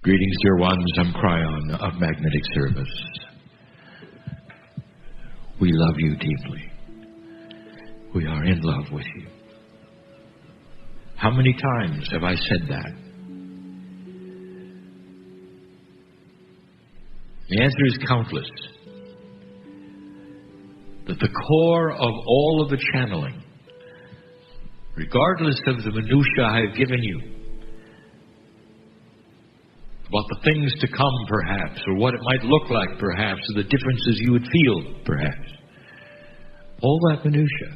Greetings, dear ones. I'm Kryon of Magnetic Service. We love you deeply. We are in love with you. How many times have I said that? The answer is countless. That the core of all of the channeling, regardless of the minutiae I have given you, about the things to come perhaps, or what it might look like perhaps, or the differences you would feel perhaps, all that minutiae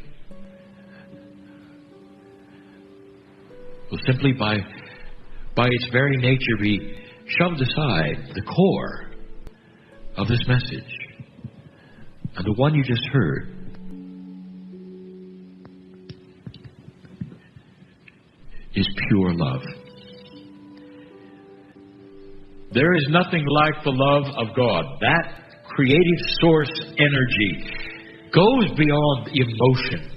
will simply by its very nature be shoved aside. The core of this message, and the one you just heard, is pure love. There is nothing like the love of God. That creative source energy goes beyond the emotion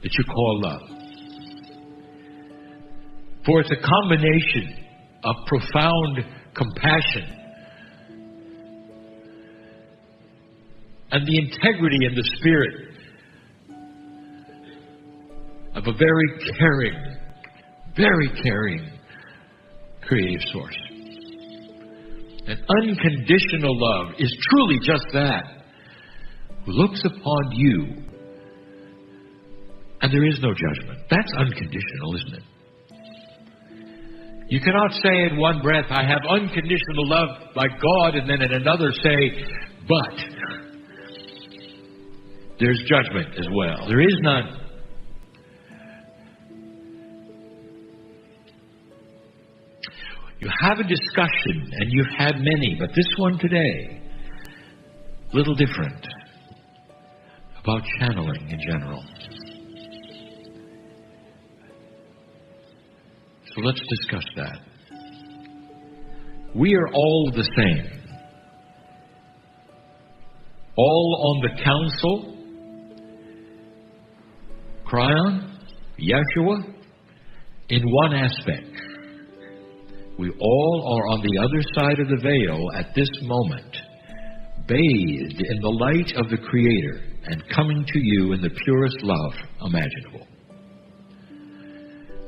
that you call love. For it's a combination of profound compassion and the integrity and the spirit of a very caring creative source. And unconditional love is truly just that. Who looks upon you, and there is no judgment. That's unconditional, isn't it? You cannot say in one breath, I have unconditional love like God, and then in another say, but there's judgment as well. There is none. You have a discussion, and you've had many, but this one today, a little different, about channeling in general. So let's discuss that. We are all the same. All on the council, Kryon, Yeshua, in one aspect. We all are on the other side of the veil at this moment, bathed in the light of the Creator and coming to you in the purest love imaginable.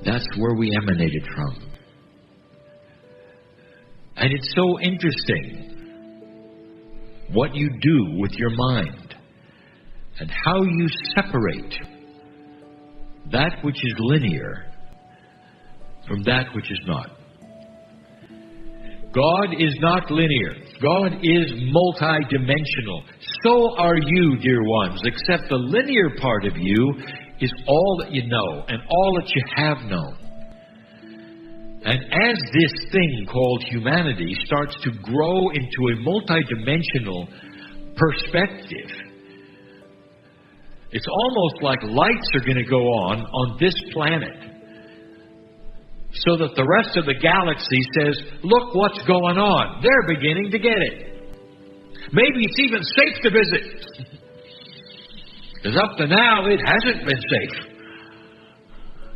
That's where we emanated from. And it's so interesting what you do with your mind and how you separate that which is linear from that which is not. God is not linear. God is multidimensional. So are you, dear ones, except the linear part of you is all that you know and all that you have known. And as this thing called humanity starts to grow into a multidimensional perspective, it's almost like lights are going to go on this planet, so that the rest of the galaxy says, look what's going on. They're beginning to get it. Maybe it's even safe to visit. Because up to now, it hasn't been safe.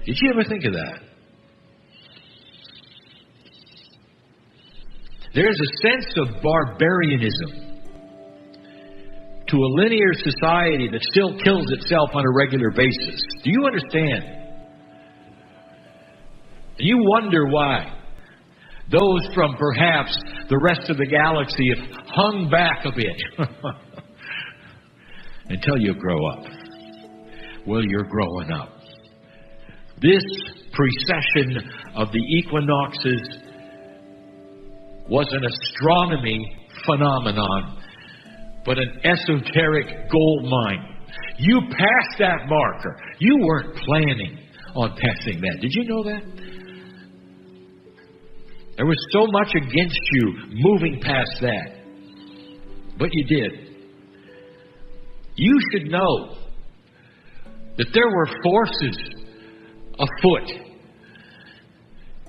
Did you ever think of that? There's a sense of barbarianism to a linear society that still kills itself on a regular basis. Do you understand? You wonder why those from perhaps the rest of the galaxy have hung back a bit until you grow up. Well, you're growing up. This precession of the equinoxes was an astronomy phenomenon, but an esoteric gold mine. You passed that marker. You weren't planning on passing that. Did you know that? There was so much against you moving past that. But you did. You should know that there were forces afoot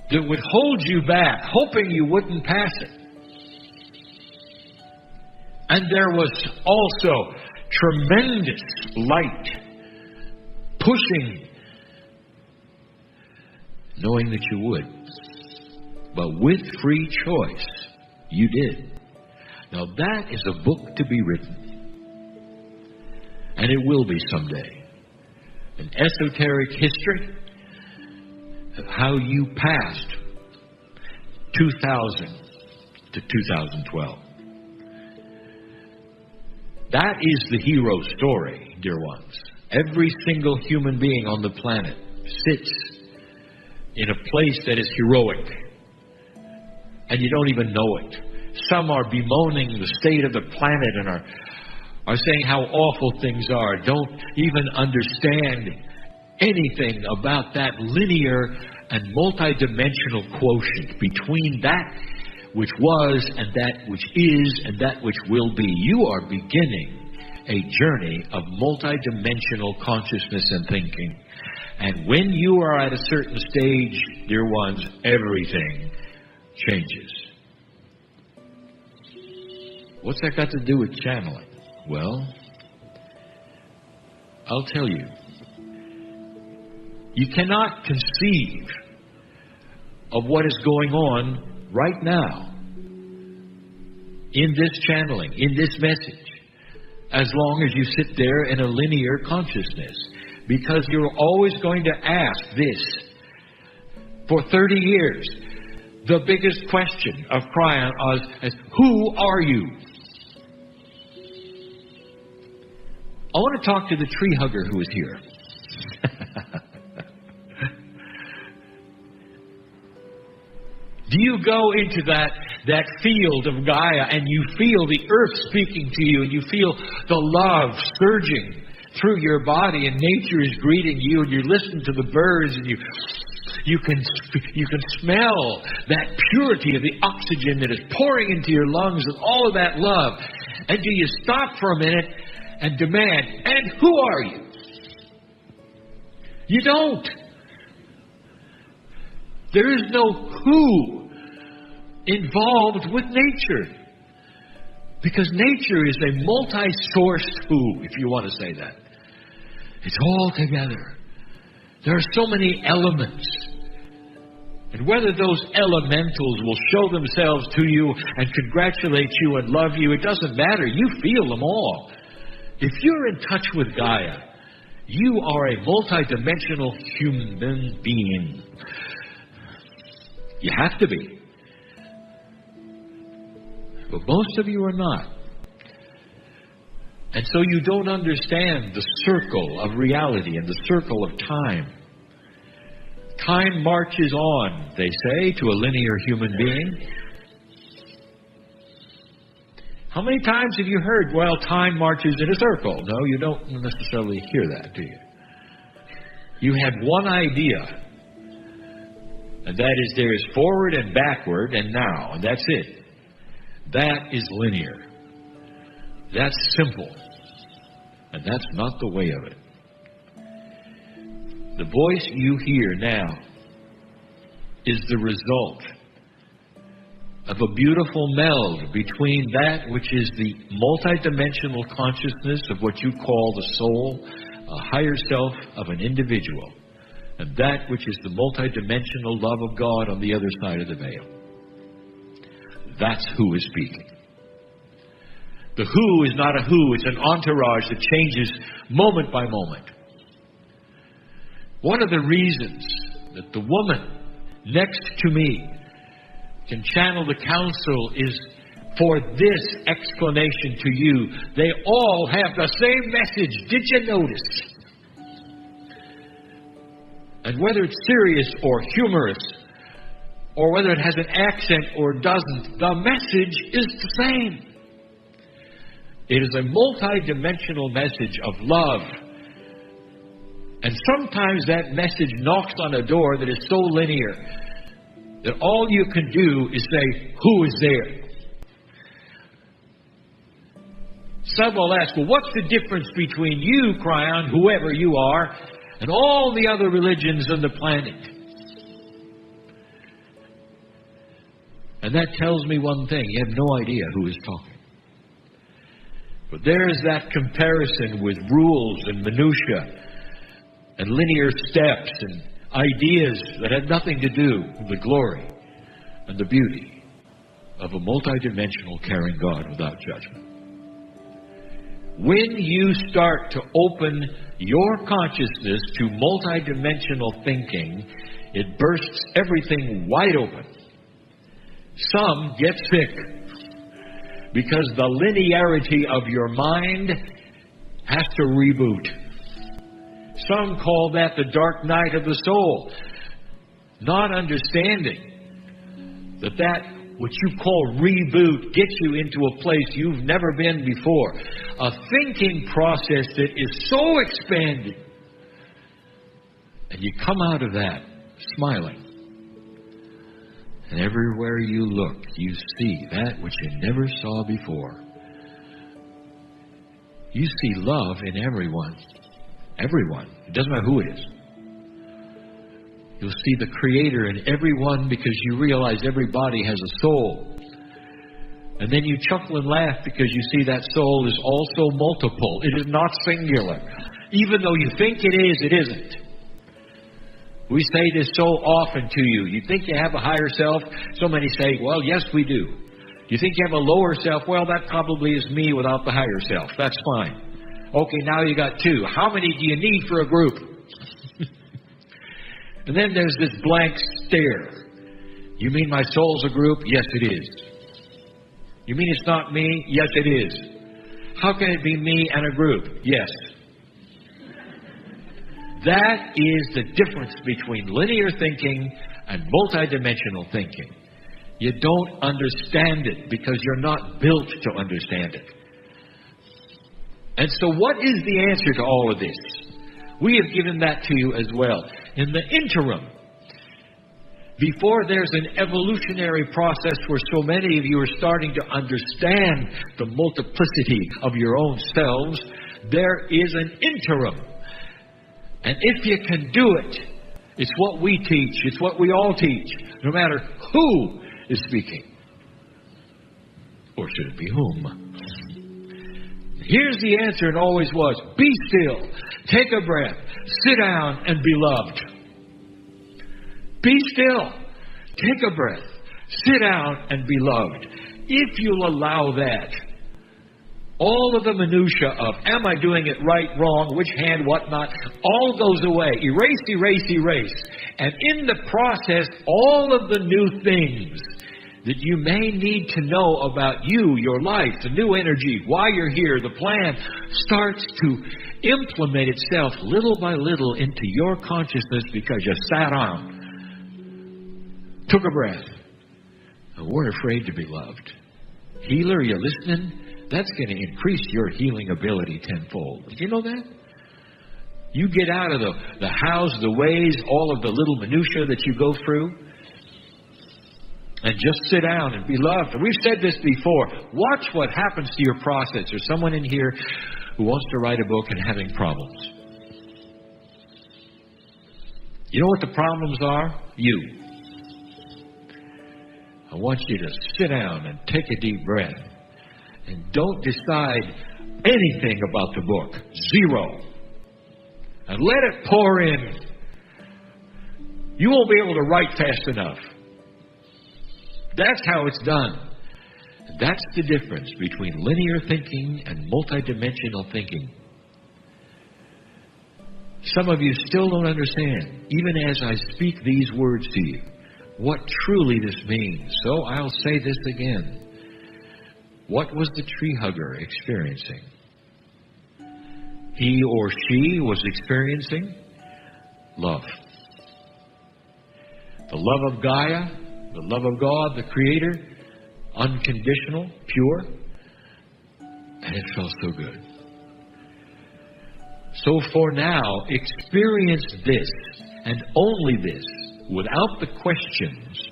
that would hold you back, hoping you wouldn't pass it. And there was also tremendous light pushing, knowing that you would. but with free choice, you did. Now that is a book to be written. And it will be someday. An esoteric history of how you passed 2000 to 2012. That is the hero story, dear ones. Every single human being on the planet sits in a place that is heroic. And you don't even know it. Some are bemoaning the state of the planet and are saying how awful things are. Don't even understand anything about that linear and multidimensional quotient between that which was and that which is and that which will be. You are beginning a journey of multidimensional consciousness and thinking. And when you are at a certain stage, dear ones, everything changes. What's that got to do with channeling? Well, I'll tell you. You cannot conceive of what is going on right now in this channeling, in this message, as long as you sit there in a linear consciousness. Because you're always going to ask this. For 30 years, the biggest question of Kryon is, who are you? I want to talk to the tree hugger who is here. Do you go into that field of Gaia and you feel the earth speaking to you and you feel the love surging through your body and nature is greeting you and you listen to the birds and you can smell that purity of the oxygen that is pouring into your lungs and all of that love? And do you stop for a minute and demand, and who are you? You don't. There is no who involved with nature. Because nature is a multi-sourced who, if you want to say that. It's all together. There are so many elements. And whether those elementals will show themselves to you and congratulate you and love you, it doesn't matter. You feel them all. If you're in touch with Gaia, you are a multidimensional human being. You have to be. But most of you are not. And so you don't understand the circle of reality and the circle of time. Time marches on, they say, to a linear human being. How many times have you heard, well, time marches in a circle? No, you don't necessarily hear that, do you? You have one idea. And that is there is forward and backward and now. And that's it. That is linear. That's simple. And that's not the way of it. The voice you hear now is the result of a beautiful meld between that which is the multidimensional consciousness of what you call the soul, a higher self of an individual, and that which is the multidimensional love of God on the other side of the veil. That's who is speaking. The who is not a who, it's an entourage that changes moment by moment. One of the reasons that the woman next to me can channel the counsel is for this explanation to you. They all have the same message. Did you notice? And whether it's serious or humorous, or whether it has an accent or doesn't, the message is the same. It is a multi-dimensional message of love. And sometimes that message knocks on a door that is so linear that all you can do is say, who is there? Some will ask, well, what's the difference between you, Kryon, whoever you are, and all the other religions on the planet? And that tells me one thing. You have no idea who is talking. But there is that comparison with rules and minutiae and linear steps and ideas that have nothing to do with the glory and the beauty of a multidimensional, caring God without judgment. When you start to open your consciousness to multidimensional thinking, it bursts everything wide open. Some get sick because the linearity of your mind has to reboot. Some call that the dark night of the soul, not understanding that what you call reboot gets you into a place you've never been before. A thinking process that is so expanded. And you come out of that smiling. And everywhere you look, you see that which you never saw before. You see love in everyone. Everyone. It doesn't matter who it is. You'll see the Creator in everyone because you realize everybody has a soul. And then you chuckle and laugh because you see that soul is also multiple. It is not singular. Even though you think it is, it isn't. We say this so often to you. You think you have a higher self? So many say, well, yes, we do. You think you have a lower self? Well, that probably is me without the higher self. That's fine. Okay, now you got two. How many do you need for a group? And then there's this blank stare. You mean my soul's a group? Yes, it is. You mean it's not me? Yes, it is. How can it be me and a group? Yes. That is the difference between linear thinking and multidimensional thinking. You don't understand it because you're not built to understand it. And so what is the answer to all of this? We have given that to you as well. In the interim, before there's an evolutionary process where so many of you are starting to understand the multiplicity of your own selves, there is an interim. And if you can do it, it's what we teach. It's what we all teach, no matter who is speaking. Or should it be whom? Here's the answer, and always was. Be still. Take a breath. Sit down and be loved. Be still. Take a breath. Sit down and be loved. If you'll allow that, all of the minutia of, am I doing it right, wrong, which hand, what not, all goes away. Erase, erase, erase. And in the process, all of the new things that you may need to know about you, your life, the new energy, why you're here, the plan, starts to implement itself little by little into your consciousness because you sat down, took a breath, and weren't afraid to be loved. Healer, you listening? That's going to increase your healing ability tenfold. Did you know that? You get out of the hows, the ways, all of the little minutia that you go through, and just sit down and be loved. And we've said this before. Watch what happens to your process. There's someone in here who wants to write a book and having problems. You know what the problems are? You. I want you to sit down and take a deep breath. And don't decide anything about the book. Zero. And let it pour in. You won't be able to write fast enough. That's how it's done. That's the difference between linear thinking and multidimensional thinking. Some of you still don't understand, even as I speak these words to you, what truly this means. So I'll say this again. What was the tree hugger experiencing? He or she was experiencing love. The love of Gaia, the love of God, the Creator, unconditional, pure, and it felt so good. So for now, experience this, and only this, without the questions,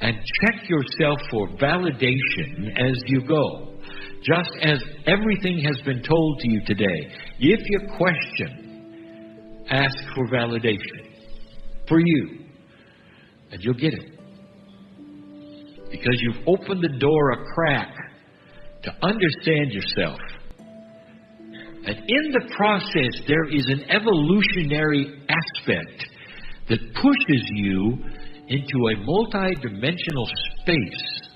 and check yourself for validation as you go. Just as everything has been told to you today, if you question, ask for validation for you, and you'll get it. Because you've opened the door a crack to understand yourself. And in the process, there is an evolutionary aspect that pushes you into a multi-dimensional space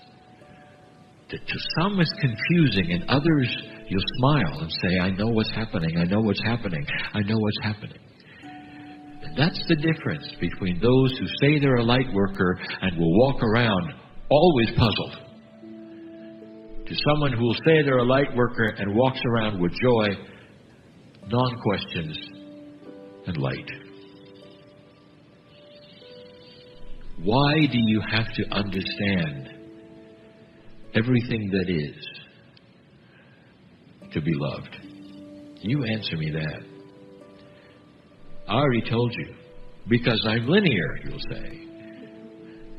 that to some is confusing, and others you'll smile and say, I know what's happening, I know what's happening, I know what's happening. And that's the difference between those who say they're a light worker and will walk around always puzzled, to someone who will say they're a light worker and walks around with joy, non-questions, and light. Why do you have to understand everything that is to be loved? You answer me that. I already told you. Because I'm linear, you'll say.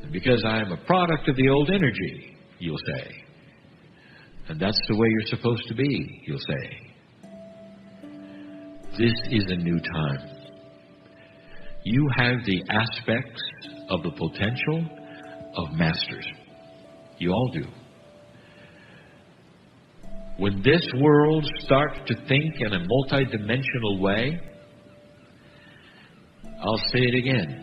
And because I'm a product of the old energy, you'll say. And that's the way you're supposed to be, you'll say. This is a new time. You have the aspects of the potential of masters. You all do. When this world starts to think in a multidimensional way, I'll say it again.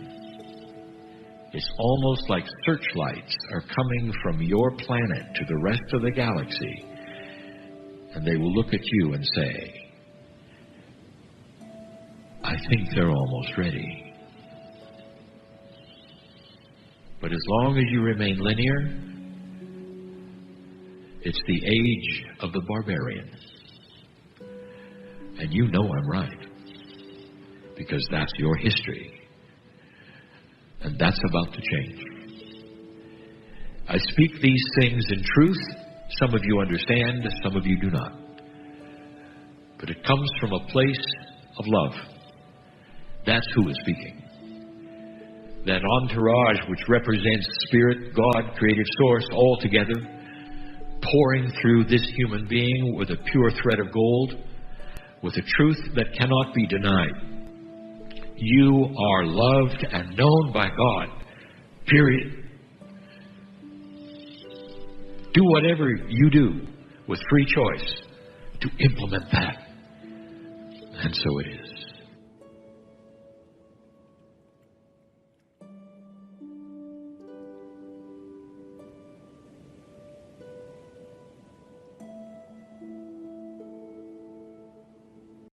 It's almost like searchlights are coming from your planet to the rest of the galaxy, and they will look at you and say, I think they're almost ready. But as long as you remain linear, it's the age of the barbarian. And you know I'm right, because that's your history. And that's about to change. I speak these things in truth. Some of you understand, some of you do not. But it comes from a place of love. That's who is speaking. That entourage which represents Spirit, God, Creative Source, all together, pouring through this human being with a pure thread of gold, with a truth that cannot be denied. You are loved and known by God. Period. Do whatever you do with free choice to implement that. And so it is.